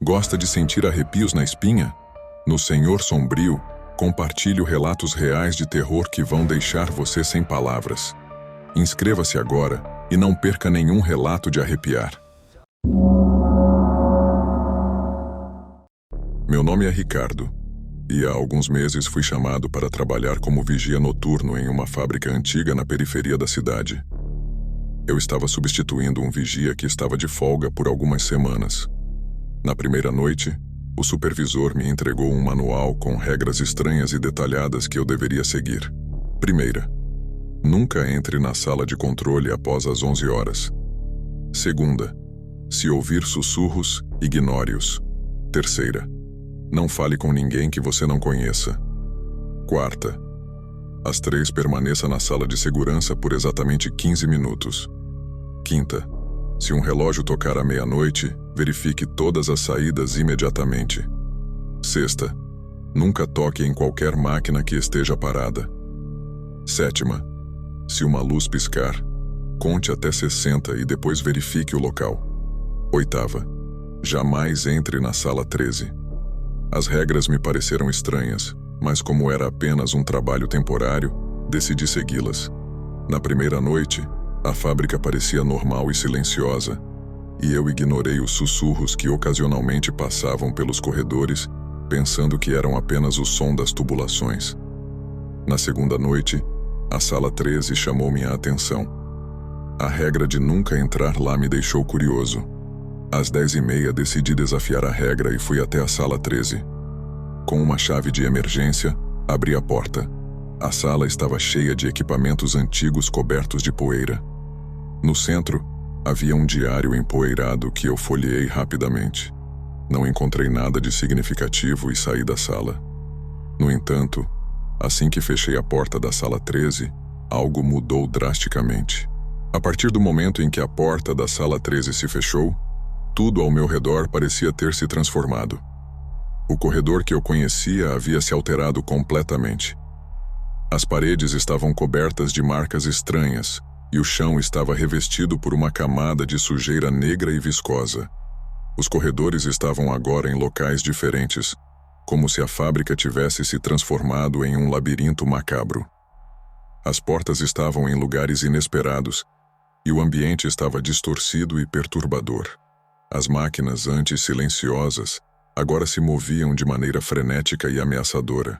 Gosta de sentir arrepios na espinha? No Senhor Sombrio, compartilho relatos reais de terror que vão deixar você sem palavras. Inscreva-se agora e não perca nenhum relato de arrepiar. Meu nome é Ricardo, e há alguns meses fui chamado para trabalhar como vigia noturno em uma fábrica antiga na periferia da cidade. Eu estava substituindo um vigia que estava de folga por algumas semanas. Na primeira noite, o supervisor me entregou um manual com regras estranhas e detalhadas que eu deveria seguir. Primeira, nunca entre na sala de controle após as 11 horas. Segunda, se ouvir sussurros, ignore-os. Terceira, não fale com ninguém que você não conheça. Quarta, às 3 permaneça na sala de segurança por exatamente 15 minutos. Quinta, se um relógio tocar à meia-noite, verifique todas as saídas imediatamente. Sexta, nunca toque em qualquer máquina que esteja parada. Sétima, se uma luz piscar, conte até 60 e depois verifique o local. Oitava, jamais entre na sala 13. As regras me pareceram estranhas, mas como era apenas um trabalho temporário, decidi segui-las. Na primeira noite, a fábrica parecia normal e silenciosa, e eu ignorei os sussurros que ocasionalmente passavam pelos corredores, pensando que eram apenas o som das tubulações. Na segunda noite, a sala 13 chamou minha atenção. A regra de nunca entrar lá me deixou curioso. Às 10h30 decidi desafiar a regra e fui até a sala 13. Com uma chave de emergência, abri a porta. A sala estava cheia de equipamentos antigos cobertos de poeira. No centro, havia um diário empoeirado que eu folheei rapidamente. Não encontrei nada de significativo e saí da sala. No entanto, assim que fechei a porta da sala 13, algo mudou drasticamente. A partir do momento em que a porta da sala 13 se fechou, tudo ao meu redor parecia ter se transformado. O corredor que eu conhecia havia se alterado completamente. As paredes estavam cobertas de marcas estranhas, e o chão estava revestido por uma camada de sujeira negra e viscosa. Os corredores estavam agora em locais diferentes, como se a fábrica tivesse se transformado em um labirinto macabro. As portas estavam em lugares inesperados, e o ambiente estava distorcido e perturbador. As máquinas antes silenciosas agora se moviam de maneira frenética e ameaçadora.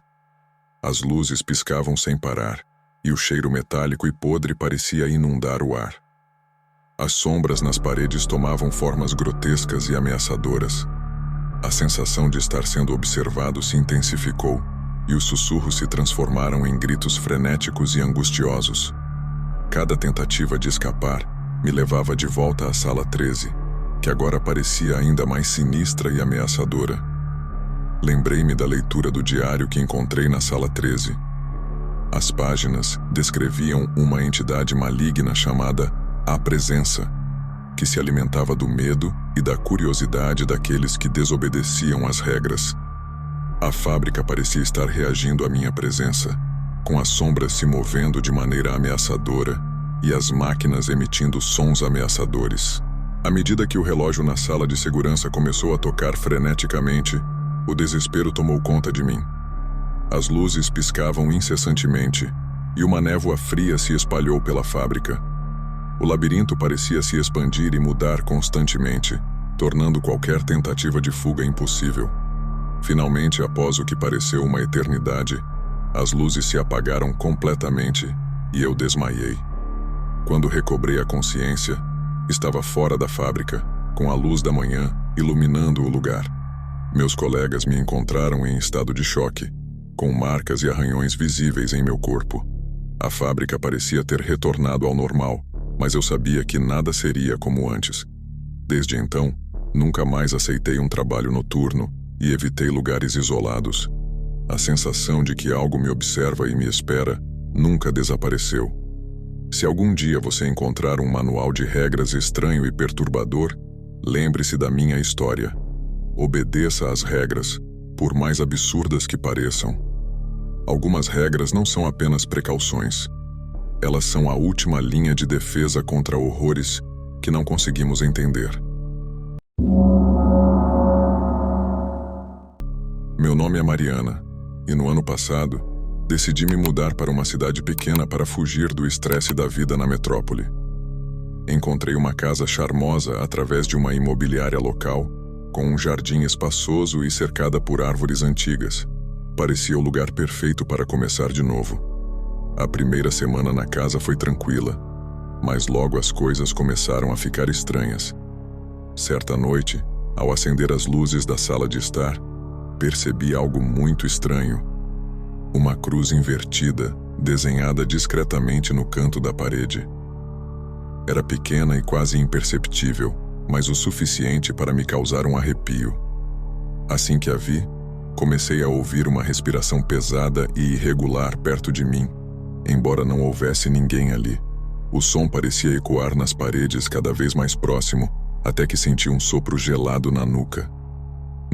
As luzes piscavam sem parar, e o cheiro metálico e podre parecia inundar o ar. As sombras nas paredes tomavam formas grotescas e ameaçadoras. A sensação de estar sendo observado se intensificou, e os sussurros se transformaram em gritos frenéticos e angustiosos. Cada tentativa de escapar me levava de volta à sala 13, que agora parecia ainda mais sinistra e ameaçadora. Lembrei-me da leitura do diário que encontrei na sala 13. As páginas descreviam uma entidade maligna chamada A Presença, que se alimentava do medo e da curiosidade daqueles que desobedeciam às regras. A fábrica parecia estar reagindo à minha presença, com as sombras se movendo de maneira ameaçadora e as máquinas emitindo sons ameaçadores. À medida que o relógio na sala de segurança começou a tocar freneticamente, o desespero tomou conta de mim. As luzes piscavam incessantemente, e uma névoa fria se espalhou pela fábrica. O labirinto parecia se expandir e mudar constantemente, tornando qualquer tentativa de fuga impossível. Finalmente, após o que pareceu uma eternidade, as luzes se apagaram completamente e eu desmaiei. Quando recobrei a consciência, estava fora da fábrica, com a luz da manhã iluminando o lugar. Meus colegas me encontraram em estado de choque, com marcas e arranhões visíveis em meu corpo. A fábrica parecia ter retornado ao normal, mas eu sabia que nada seria como antes. Desde então, nunca mais aceitei um trabalho noturno e evitei lugares isolados. A sensação de que algo me observa e me espera nunca desapareceu. Se algum dia você encontrar um manual de regras estranho e perturbador, lembre-se da minha história. Obedeça às regras, por mais absurdas que pareçam. Algumas regras não são apenas precauções. Elas são a última linha de defesa contra horrores que não conseguimos entender. nome é Mariana, e no ano passado, decidi me mudar para uma cidade pequena para fugir do estresse da vida na metrópole. Encontrei uma casa charmosa através de uma imobiliária local, com um jardim espaçoso e cercada por árvores antigas. Parecia o lugar perfeito para começar de novo. A primeira semana na casa foi tranquila, mas logo as coisas começaram a ficar estranhas. Certa noite, ao acender as luzes da sala de estar, percebi algo muito estranho. Uma cruz invertida, desenhada discretamente no canto da parede. Era pequena e quase imperceptível, mas o suficiente para me causar um arrepio. Assim que a vi, comecei a ouvir uma respiração pesada e irregular perto de mim, embora não houvesse ninguém ali. O som parecia ecoar nas paredes cada vez mais próximo, até que senti um sopro gelado na nuca.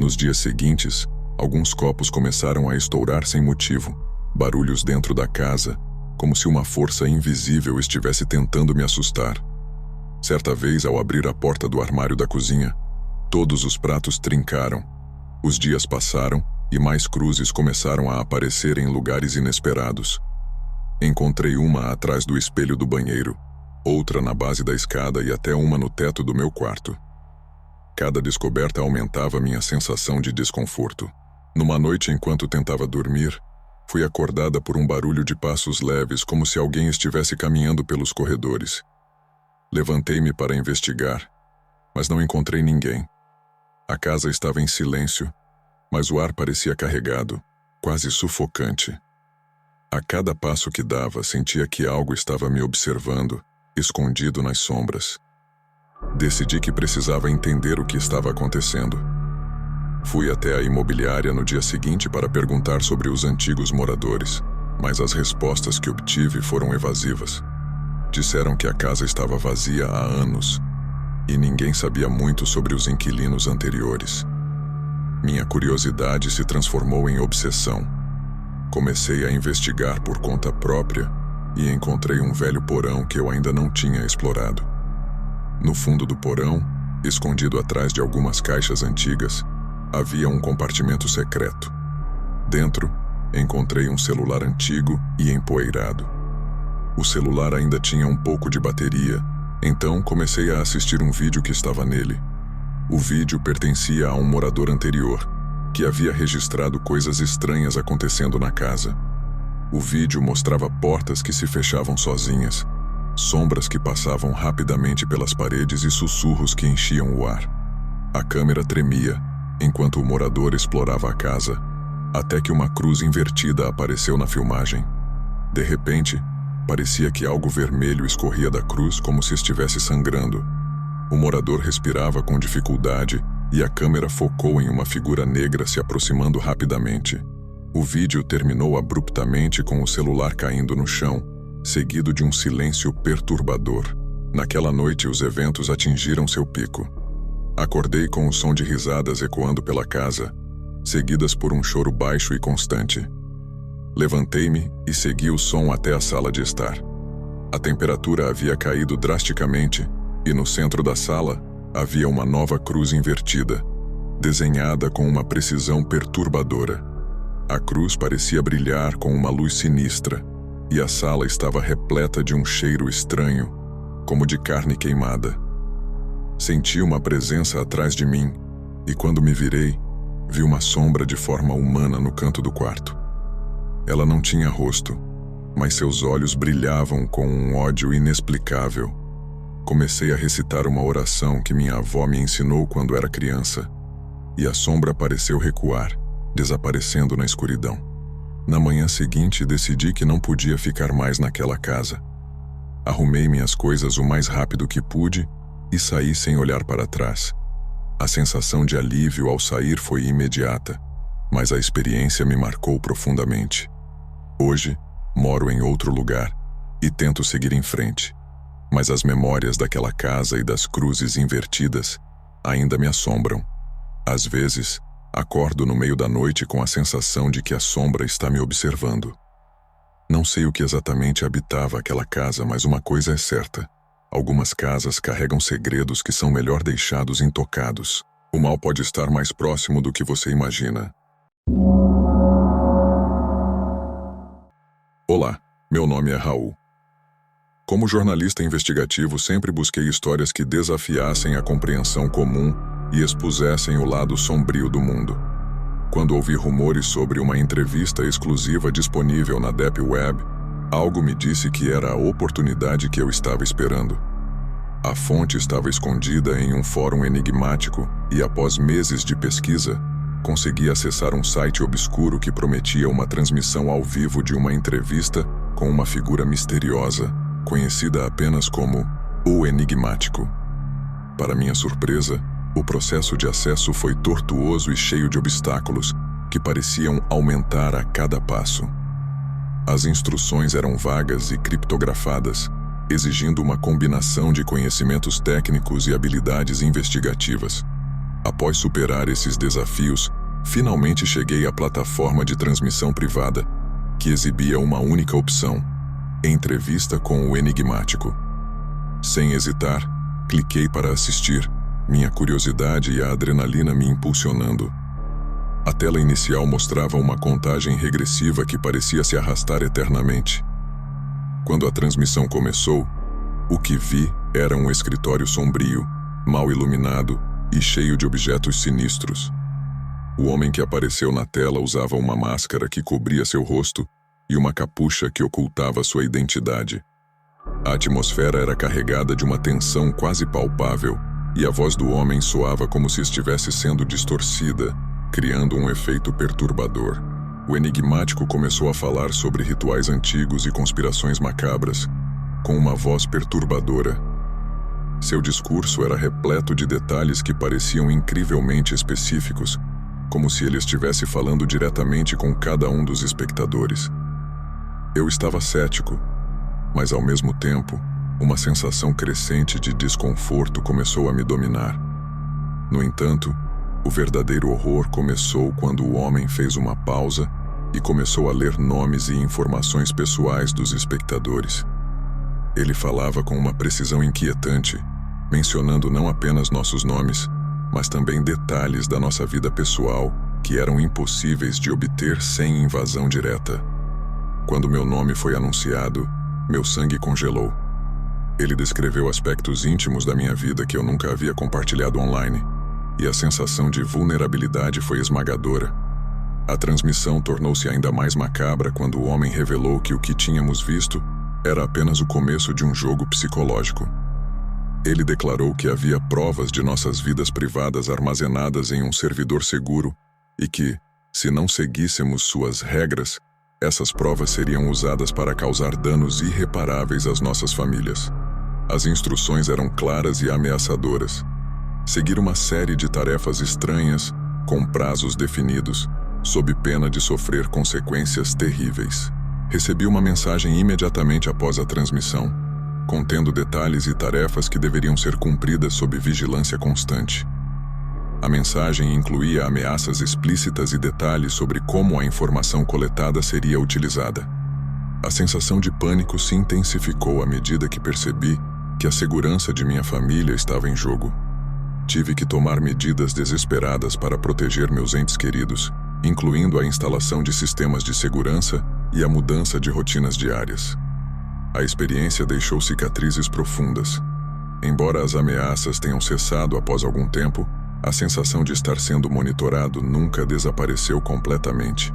Nos dias seguintes, alguns copos começaram a estourar sem motivo, barulhos dentro da casa, como se uma força invisível estivesse tentando me assustar. Certa vez, ao abrir a porta do armário da cozinha, todos os pratos trincaram. Os dias passaram e mais cruzes começaram a aparecer em lugares inesperados. Encontrei uma atrás do espelho do banheiro, outra na base da escada e até uma no teto do meu quarto. Cada descoberta aumentava minha sensação de desconforto. Numa noite, enquanto tentava dormir, fui acordada por um barulho de passos leves, como se alguém estivesse caminhando pelos corredores. Levantei-me para investigar, mas não encontrei ninguém. A casa estava em silêncio, mas o ar parecia carregado, quase sufocante. A cada passo que dava, sentia que algo estava me observando, escondido nas sombras. Decidi que precisava entender o que estava acontecendo. Fui até a imobiliária no dia seguinte para perguntar sobre os antigos moradores, mas as respostas que obtive foram evasivas. Disseram que a casa estava vazia há anos e ninguém sabia muito sobre os inquilinos anteriores. Minha curiosidade se transformou em obsessão. Comecei a investigar por conta própria e encontrei um velho porão que eu ainda não tinha explorado. No fundo do porão, escondido atrás de algumas caixas antigas, havia um compartimento secreto. Dentro, encontrei um celular antigo e empoeirado. O celular ainda tinha um pouco de bateria, então comecei a assistir um vídeo que estava nele. O vídeo pertencia a um morador anterior, que havia registrado coisas estranhas acontecendo na casa. O vídeo mostrava portas que se fechavam sozinhas, sombras que passavam rapidamente pelas paredes e sussurros que enchiam o ar. A câmera tremia, enquanto o morador explorava a casa, até que uma cruz invertida apareceu na filmagem. De repente, parecia que algo vermelho escorria da cruz como se estivesse sangrando. O morador respirava com dificuldade e a câmera focou em uma figura negra se aproximando rapidamente. O vídeo terminou abruptamente com o celular caindo no chão, seguido de um silêncio perturbador. Naquela noite, os eventos atingiram seu pico. Acordei com o som de risadas ecoando pela casa, seguidas por um choro baixo e constante. Levantei-me e segui o som até a sala de estar. A temperatura havia caído drasticamente e no centro da sala havia uma nova cruz invertida, desenhada com uma precisão perturbadora. A cruz parecia brilhar com uma luz sinistra e a sala estava repleta de um cheiro estranho, como de carne queimada. Senti uma presença atrás de mim e quando me virei, vi uma sombra de forma humana no canto do quarto. Ela não tinha rosto, mas seus olhos brilhavam com um ódio inexplicável. Comecei a recitar uma oração que minha avó me ensinou quando era criança, e a sombra pareceu recuar, desaparecendo na escuridão. Na manhã seguinte, decidi que não podia ficar mais naquela casa. Arrumei minhas coisas o mais rápido que pude e saí sem olhar para trás. A sensação de alívio ao sair foi imediata, mas a experiência me marcou profundamente. Hoje, moro em outro lugar e tento seguir em frente, mas as memórias daquela casa e das cruzes invertidas ainda me assombram. Às vezes, acordo no meio da noite com a sensação de que a sombra está me observando. Não sei o que exatamente habitava aquela casa, mas uma coisa é certa. Algumas casas carregam segredos que são melhor deixados intocados. O mal pode estar mais próximo do que você imagina. Olá, meu nome é Raul. Como jornalista investigativo, sempre busquei histórias que desafiassem a compreensão comum e expusessem o lado sombrio do mundo. Quando ouvi rumores sobre uma entrevista exclusiva disponível na Deep Web, algo me disse que era a oportunidade que eu estava esperando. A fonte estava escondida em um fórum enigmático e, após meses de pesquisa, consegui acessar um site obscuro que prometia uma transmissão ao vivo de uma entrevista com uma figura misteriosa, conhecida apenas como o Enigmático. Para minha surpresa, o processo de acesso foi tortuoso e cheio de obstáculos, que pareciam aumentar a cada passo. As instruções eram vagas e criptografadas, exigindo uma combinação de conhecimentos técnicos e habilidades investigativas. Após superar esses desafios, finalmente cheguei à plataforma de transmissão privada, que exibia uma única opção: entrevista com o Enigmático. Sem hesitar, cliquei para assistir, minha curiosidade e a adrenalina me impulsionando. A tela inicial mostrava uma contagem regressiva que parecia se arrastar eternamente. Quando a transmissão começou, o que vi era um escritório sombrio, mal iluminado e cheio de objetos sinistros. O homem que apareceu na tela usava uma máscara que cobria seu rosto e uma capucha que ocultava sua identidade. A atmosfera era carregada de uma tensão quase palpável, e a voz do homem soava como se estivesse sendo distorcida, criando um efeito perturbador. O Enigmático começou a falar sobre rituais antigos e conspirações macabras, com uma voz perturbadora. Seu discurso era repleto de detalhes que pareciam incrivelmente específicos, como se ele estivesse falando diretamente com cada um dos espectadores. Eu estava cético, mas ao mesmo tempo, uma sensação crescente de desconforto começou a me dominar. No entanto, o verdadeiro horror começou quando o homem fez uma pausa e começou a ler nomes e informações pessoais dos espectadores. Ele falava com uma precisão inquietante, mencionando não apenas nossos nomes, mas também detalhes da nossa vida pessoal que eram impossíveis de obter sem invasão direta. Quando meu nome foi anunciado, meu sangue congelou. Ele descreveu aspectos íntimos da minha vida que eu nunca havia compartilhado online, e a sensação de vulnerabilidade foi esmagadora. A transmissão tornou-se ainda mais macabra quando o homem revelou que o que tínhamos visto era apenas o começo de um jogo psicológico. Ele declarou que havia provas de nossas vidas privadas armazenadas em um servidor seguro e que, se não seguíssemos suas regras, essas provas seriam usadas para causar danos irreparáveis às nossas famílias. As instruções eram claras e ameaçadoras. Seguir uma série de tarefas estranhas, com prazos definidos, sob pena de sofrer consequências terríveis. Recebi uma mensagem imediatamente após a transmissão, contendo detalhes e tarefas que deveriam ser cumpridas sob vigilância constante. A mensagem incluía ameaças explícitas e detalhes sobre como a informação coletada seria utilizada. A sensação de pânico se intensificou à medida que percebi que a segurança de minha família estava em jogo. Tive que tomar medidas desesperadas para proteger meus entes queridos, incluindo a instalação de sistemas de segurança e a mudança de rotinas diárias. A experiência deixou cicatrizes profundas. Embora as ameaças tenham cessado após algum tempo, a sensação de estar sendo monitorado nunca desapareceu completamente.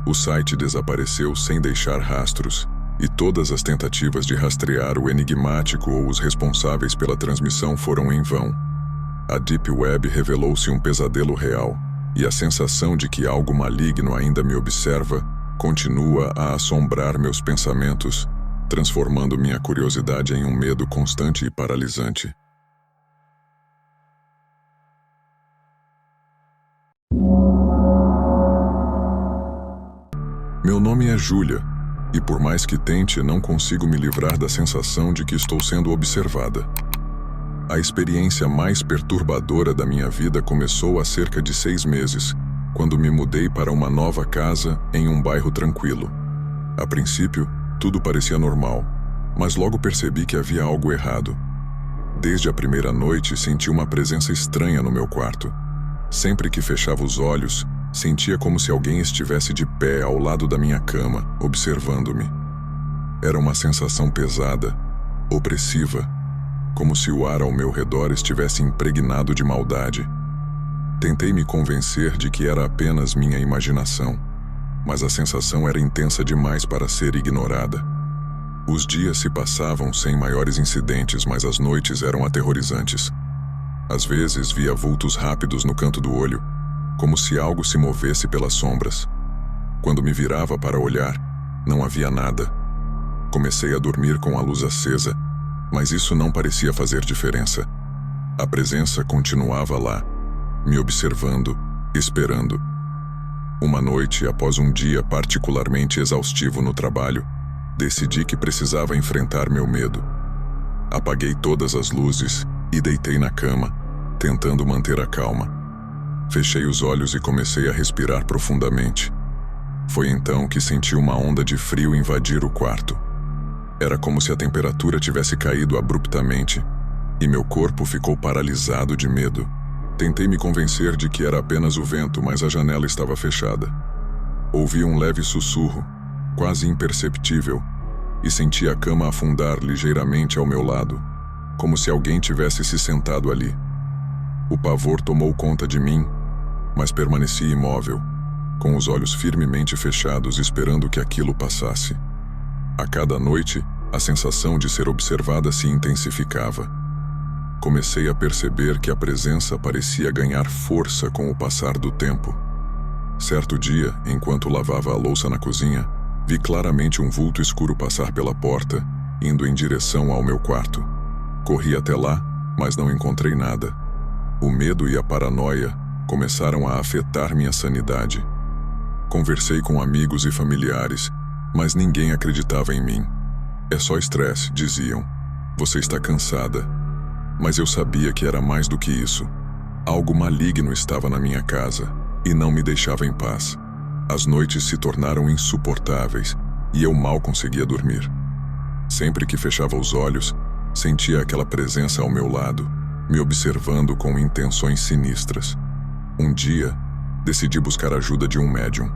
O site desapareceu sem deixar rastros, e todas as tentativas de rastrear o Enigmático ou os responsáveis pela transmissão foram em vão. A Deep Web revelou-se um pesadelo real, e a sensação de que algo maligno ainda me observa continua a assombrar meus pensamentos, transformando minha curiosidade em um medo constante e paralisante. Meu nome é Júlia, e por mais que tente, não consigo me livrar da sensação de que estou sendo observada. A experiência mais perturbadora da minha vida começou há cerca de 6 meses, quando me mudei para uma nova casa em um bairro tranquilo. A princípio, tudo parecia normal, mas logo percebi que havia algo errado. Desde a primeira noite, senti uma presença estranha no meu quarto. Sempre que fechava os olhos, Sentia como se alguém estivesse de pé ao lado da minha cama, observando-me. Era uma sensação pesada, opressiva, como se o ar ao meu redor estivesse impregnado de maldade. Tentei me convencer de que era apenas minha imaginação, mas a sensação era intensa demais para ser ignorada. Os dias se passavam sem maiores incidentes, mas as noites eram aterrorizantes. Às vezes via vultos rápidos no canto do olho, como se algo se movesse pelas sombras. Quando me virava para olhar, não havia nada. Comecei a dormir com a luz acesa, mas isso não parecia fazer diferença. A presença continuava lá, me observando, esperando. Uma noite, após um dia particularmente exaustivo no trabalho, decidi que precisava enfrentar meu medo. Apaguei todas as luzes e deitei na cama, tentando manter a calma. Fechei os olhos e comecei a respirar profundamente. Foi então que senti uma onda de frio invadir o quarto. Era como se a temperatura tivesse caído abruptamente, e meu corpo ficou paralisado de medo. Tentei me convencer de que era apenas o vento, mas a janela estava fechada. Ouvi um leve sussurro, quase imperceptível, e senti a cama afundar ligeiramente ao meu lado, como se alguém tivesse se sentado ali. O pavor tomou conta de mim, mas permaneci imóvel, com os olhos firmemente fechados, esperando que aquilo passasse. A cada noite, a sensação de ser observada se intensificava. Comecei a perceber que a presença parecia ganhar força com o passar do tempo. Certo dia, enquanto lavava a louça na cozinha, vi claramente um vulto escuro passar pela porta, indo em direção ao meu quarto. Corri até lá, mas não encontrei nada. O medo e a paranoia começaram a afetar minha sanidade. Conversei com amigos e familiares, mas ninguém acreditava em mim. É só estresse, diziam. Você está cansada. Mas eu sabia que era mais do que isso. Algo maligno estava na minha casa e não me deixava em paz. As noites se tornaram insuportáveis e eu mal conseguia dormir. Sempre que fechava os olhos, sentia aquela presença ao meu lado, me observando com intenções sinistras. Um dia, decidi buscar a ajuda de um médium.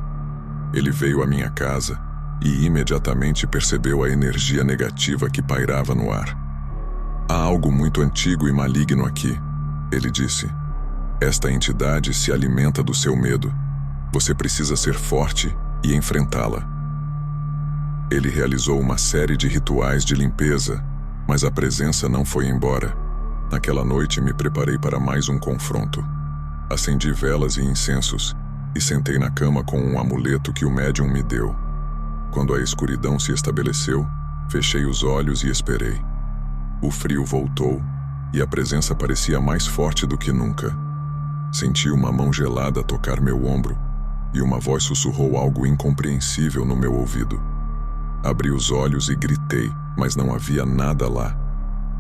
Ele veio à minha casa e imediatamente percebeu a energia negativa que pairava no ar. Há algo muito antigo e maligno aqui, ele disse. Esta entidade se alimenta do seu medo. Você precisa ser forte e enfrentá-la. Ele realizou uma série de rituais de limpeza, mas a presença não foi embora. Naquela noite me preparei para mais um confronto. Acendi velas e incensos e sentei na cama com um amuleto que o médium me deu. Quando a escuridão se estabeleceu, fechei os olhos e esperei. O frio voltou e a presença parecia mais forte do que nunca. Senti uma mão gelada tocar meu ombro e uma voz sussurrou algo incompreensível no meu ouvido. Abri os olhos e gritei, mas não havia nada lá.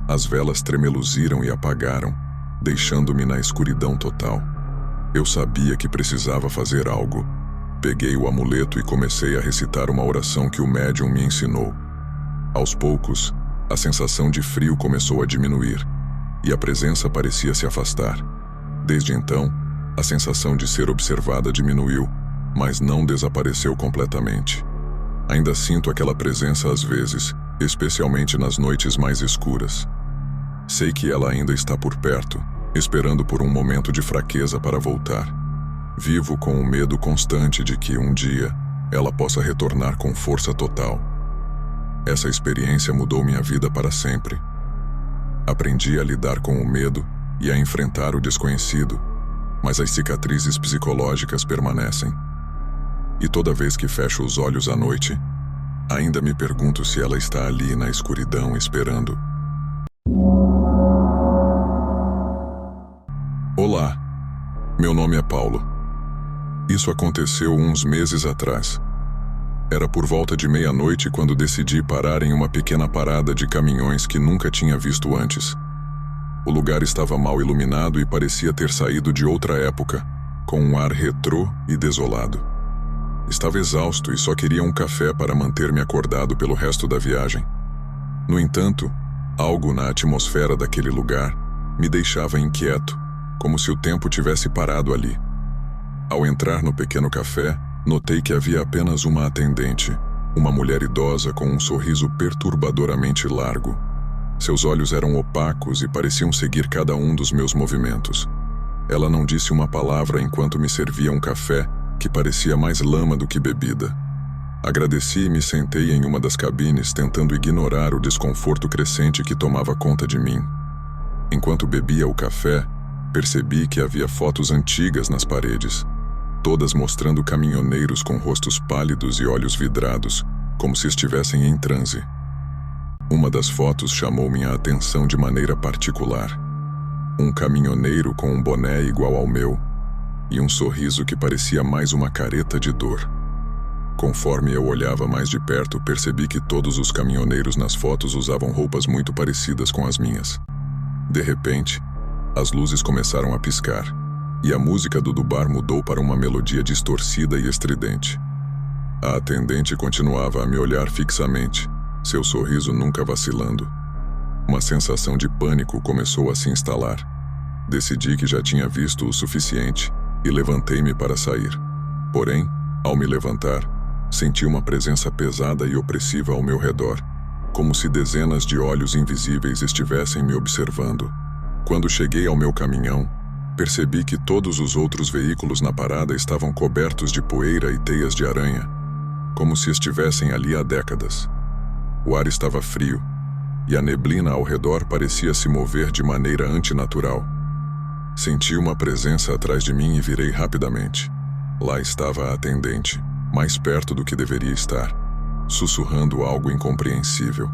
As velas tremeluziram e apagaram, deixando-me na escuridão total. Eu sabia que precisava fazer algo. Peguei o amuleto e comecei a recitar uma oração que o médium me ensinou. Aos poucos, a sensação de frio começou a diminuir e a presença parecia se afastar. Desde então, a sensação de ser observada diminuiu, mas não desapareceu completamente. Ainda sinto aquela presença às vezes, especialmente nas noites mais escuras. Sei que ela ainda está por perto, esperando por um momento de fraqueza para voltar. Vivo com o medo constante de que um dia ela possa retornar com força total. Essa experiência mudou minha vida para sempre. Aprendi a lidar com o medo e a enfrentar o desconhecido, mas as cicatrizes psicológicas permanecem. E toda vez que fecho os olhos à noite, ainda me pergunto se ela está ali na escuridão esperando. Olá, meu nome é Paulo. Isso aconteceu uns meses atrás. Era por volta de meia-noite quando decidi parar em uma pequena parada de caminhões que nunca tinha visto antes. O lugar estava mal iluminado e parecia ter saído de outra época, com um ar retrô e desolado. Estava exausto e só queria um café para manter-me acordado pelo resto da viagem. No entanto, algo na atmosfera daquele lugar me deixava inquieto, como se o tempo tivesse parado ali. Ao entrar no pequeno café, notei que havia apenas uma atendente, uma mulher idosa com um sorriso perturbadoramente largo. Seus olhos eram opacos e pareciam seguir cada um dos meus movimentos. Ela não disse uma palavra enquanto me servia um café que parecia mais lama do que bebida. Agradeci e me sentei em uma das cabines, tentando ignorar o desconforto crescente que tomava conta de mim. Enquanto bebia o café, percebi que havia fotos antigas nas paredes, todas mostrando caminhoneiros com rostos pálidos e olhos vidrados, como se estivessem em transe. Uma das fotos chamou minha atenção de maneira particular. Um caminhoneiro com um boné igual ao meu, e um sorriso que parecia mais uma careta de dor. Conforme eu olhava mais de perto, percebi que todos os caminhoneiros nas fotos usavam roupas muito parecidas com as minhas. De repente, as luzes começaram a piscar, e a música do bar mudou para uma melodia distorcida e estridente. A atendente continuava a me olhar fixamente, seu sorriso nunca vacilando. Uma sensação de pânico começou a se instalar. Decidi que já tinha visto o suficiente e levantei-me para sair. Porém, ao me levantar, senti uma presença pesada e opressiva ao meu redor, como se dezenas de olhos invisíveis estivessem me observando. Quando cheguei ao meu caminhão, percebi que todos os outros veículos na parada estavam cobertos de poeira e teias de aranha, como se estivessem ali há décadas. O ar estava frio, e a neblina ao redor parecia se mover de maneira antinatural. Senti uma presença atrás de mim e virei rapidamente. Lá estava a atendente, mais perto do que deveria estar, sussurrando algo incompreensível.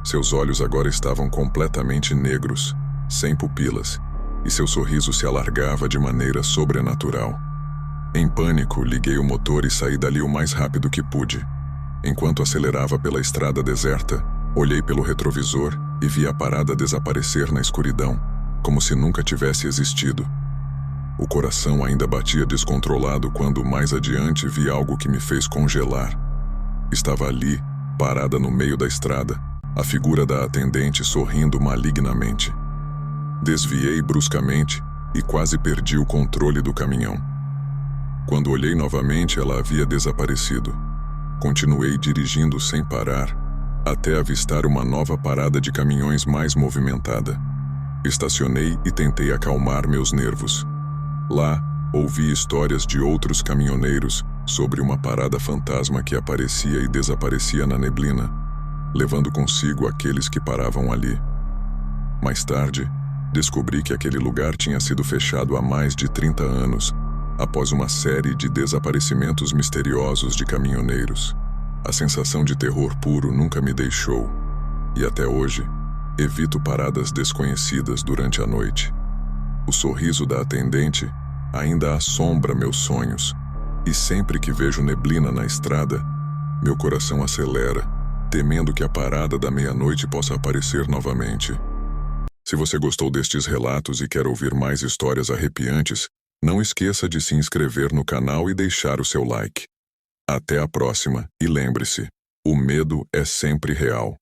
Seus olhos agora estavam completamente negros, sem pupilas, e seu sorriso se alargava de maneira sobrenatural. Em pânico, liguei o motor e saí dali o mais rápido que pude. Enquanto acelerava pela estrada deserta, olhei pelo retrovisor e vi a parada desaparecer na escuridão, como se nunca tivesse existido. O coração ainda batia descontrolado quando, mais adiante, vi algo que me fez congelar. Estava ali, parada no meio da estrada, a figura da atendente sorrindo malignamente. Desviei bruscamente e quase perdi o controle do caminhão. Quando olhei novamente, ela havia desaparecido. Continuei dirigindo sem parar, até avistar uma nova parada de caminhões mais movimentada. Estacionei e tentei acalmar meus nervos. Lá, ouvi histórias de outros caminhoneiros sobre uma parada fantasma que aparecia e desaparecia na neblina, levando consigo aqueles que paravam ali. Mais tarde, descobri que aquele lugar tinha sido fechado há mais de 30 anos, após uma série de desaparecimentos misteriosos de caminhoneiros. A sensação de terror puro nunca me deixou, e até hoje, evito paradas desconhecidas durante a noite. O sorriso da atendente ainda assombra meus sonhos, e sempre que vejo neblina na estrada, meu coração acelera, temendo que a parada da meia-noite possa aparecer novamente. Se você gostou destes relatos e quer ouvir mais histórias arrepiantes, não esqueça de se inscrever no canal e deixar o seu like. Até a próxima, e lembre-se, o medo é sempre real.